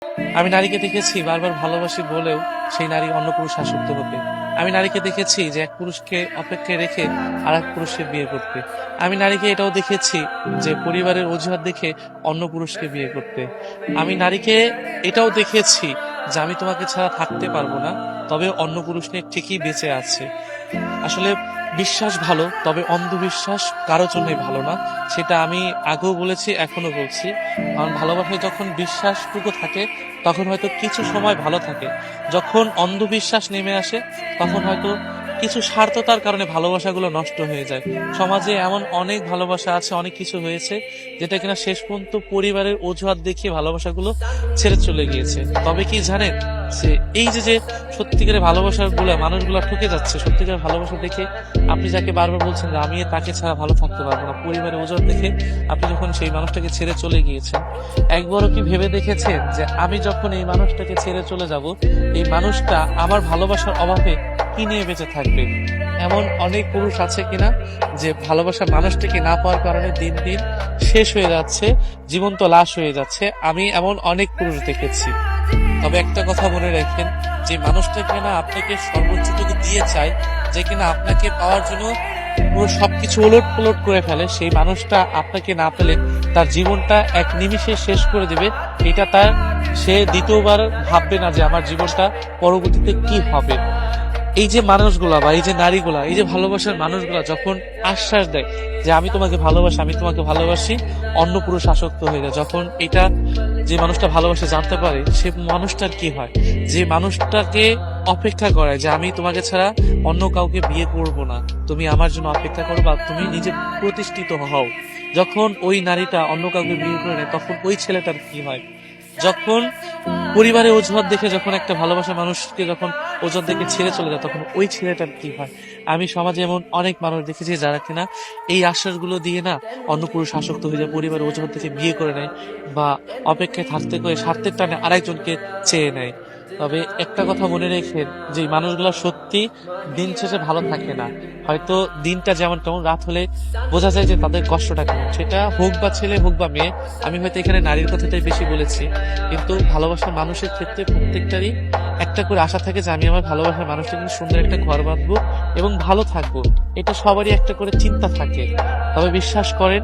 আমি নারীকে দেখেছি বারবার ভালোবাসি বলেও সেই নারী অন্য পুরুষ আসক্ত হতে। আমি নারীকে দেখেছি যে এক পুরুষকে অপেক্ষায় রেখে আর এক পুরুষকে বিয়ে করতে। আমি নারীকে এটাও দেখেছি যে পরিবারের অজুহাত দেখে অন্য পুরুষকে বিয়ে করতে। আমি নারীকে এটাও দেখেছি যে আমি তোমাকে ছাড়া থাকতে পারবো না, তবে অন্য পুরুষ নিয়ে ঠিকই বেঁচে আছে। আসলে বিশ্বাস ভালো, তবে অন্ধবিশ্বাস কারো জন্যই ভালো না। সেটা আমি আগেও বলেছি, এখনো বলছি। কারণ ভালোবাসায় যখন বিশ্বাসটুকু থাকে তখন হয়তো কিছু সময় ভালো থাকে। যখন অন্ধবিশ্বাস নেমে আসে তখন হয়তো কিছু স্বার্থতার কারণে ভালোবাসাগুলো নষ্ট হয়ে যায়। সমাজে এমন অনেক ভালোবাসা আছে, অনেক কিছু হয়েছে যেটা কিনা শেষ পর্যন্ত পরিবারের অজুহাত দেখিয়ে ভালোবাসাগুলো ছেড়ে চলে গিয়েছে। তবে কি জানেন, যে এই যে যে সত্যিকারের ভালোবাসার গুলো মানুষগুলো ঠকে যাচ্ছে, সত্যিকারের ভালোবাসা দেখে আপনি যাকে বারবার বলছেন যে আমি তাকে ছাড়া ভালো থাকতে পারবো না, পরিবারের ওজন দেখে আপনি যখন সেই মানুষটাকে ছেড়ে চলে গিয়েছেন, একবারও কি ভেবে দেখেছেন যে আমি যখন এই মানুষটাকে ছেড়ে চলে যাব, এই মানুষটা আমার ভালোবাসার অভাবে কি নিয়ে বেঁচে থাকবে? এমন অনেক পুরুষ আছে কিনা যে ভালোবাসার মানুষটাকে না পাওয়ার কারণে দিন দিন শেষ হয়ে যাচ্ছে, জীবন্ত লাশ হয়ে যাচ্ছে। আমি এমন অনেক পুরুষ দেখেছি। তবে একটা কথা মনে রাখেন, যে মানুষটা কিনা আপনাকে সর্বোচ্চটুকু দিয়ে চায়, যে কিনা আপনাকে পাওয়ার জন্য পুরো সবকিছু ওলট পালট করে ফেলে, সেই মানুষটা আপনাকে না পেলে তার জীবনটা এক নিমিষে শেষ করে দেবে। এটা তার, সে দ্বিতীয়বার ভাববে না যে আমার জীবনটা পরবর্তীতে কি হবে। এই যে মানুষগুলা বা এই যে নারীগুলা, এই যে ভালোবাসার মানুষগুলা যখন আশ্বাস দেয় যে আমি তোমাকে ভালোবাসি, আমি তোমাকে ভালোবাসি, অন্য পুরুষ আসক্ত হয়ে যায়। যখন এটা যে মানুষটা ভালোবাসে জানতে পারে, সে মানুষটার কি হয়? যে মানুষটাকে অপেক্ষা করায় যে আমি তোমাকে ছাড়া অন্য কাউকে বিয়ে করব না, তুমি আমার জন্য অপেক্ষা করো বা তুমি নিজে প্রতিষ্ঠিত হও। যখন ওই নারীটা অন্য কাউকে বিয়ে করে নেয়, তখন ওই ছেলেটার কি হয়? যখন পরিবারের অজুহাত দেখে যখন একটা ভালোবাসার মানুষকে যখন অজুহাত দেখে ছেড়ে চলে যায়, তখন ওই ছেলেটার কি হয়? আমি সমাজে এমন অনেক মানুষ দেখেছি যারা কিনা এই আশ্বাসগুলো দিয়ে না অন্য পুরুষ আসক্ত হয়ে যায়, পরিবারের অজুহাত দেখে বিয়ে করে নেয় বা অপেক্ষায় থাকতে করে স্বার্থের টানে আরেকজনকে চেয়ে নেয়। তবে একটা কথা মনে রেখেন, যে এই মানুষগুলো সত্যি দিন শেষে ভালো থাকে না। হয়তো দিনটা যেমন তেমন, রাত হলে বোঝা যায় যে তাদের কষ্টটা কেমন, সেটা হোক বা ছেলে হোক বা মেয়ে। আমি হয়তো এখানে নারীর কথাটাই বেশি বলেছি, কিন্তু ভালোবাসার মানুষের ক্ষেত্রে প্রত্যেকটারই একটা করে আশা থাকে যে আমি আমার ভালোবাসার মানুষটাকে নিয়ে সুন্দর একটা ঘর বাঁধবো এবং ভালো থাকবো। এটা সবারই একটা করে চিন্তা থাকে। তবে বিশ্বাস করেন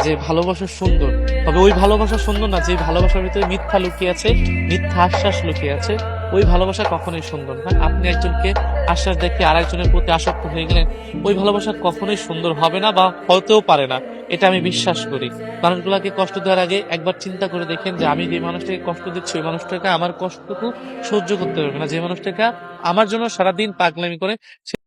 যে ভালোবাসা সুন্দর, তবে ওই ভালোবাসা সুন্দর না যে ভালোবাসার ভিতরে মিথ্যা লুকিয়ে আছে, মিথ্যা আশ্বাস লুকিয়ে আছে। ওই ভালোবাসা কখনোই সুন্দর না। আপনি একজনকে আশ্বাস দেখে আরেকজনের প্রতি আসক্ত হয়ে গেলেন, ওই ভালোবাসা কখনোই সুন্দর হবে না বা হতেও পারে না। এটা আমি বিশ্বাস করি। মানুষগুলাকে কষ্ট দেওয়ার আগে একবার চিন্তা করে দেখেন যে আমি যে মানুষটাকে কষ্ট দিচ্ছি, ওই মানুষটাকে আমার কষ্টটুকু সহ্য করতে পারবে না। যে মানুষটাকে আমার জন্য সারাদিন পাগলামি করে,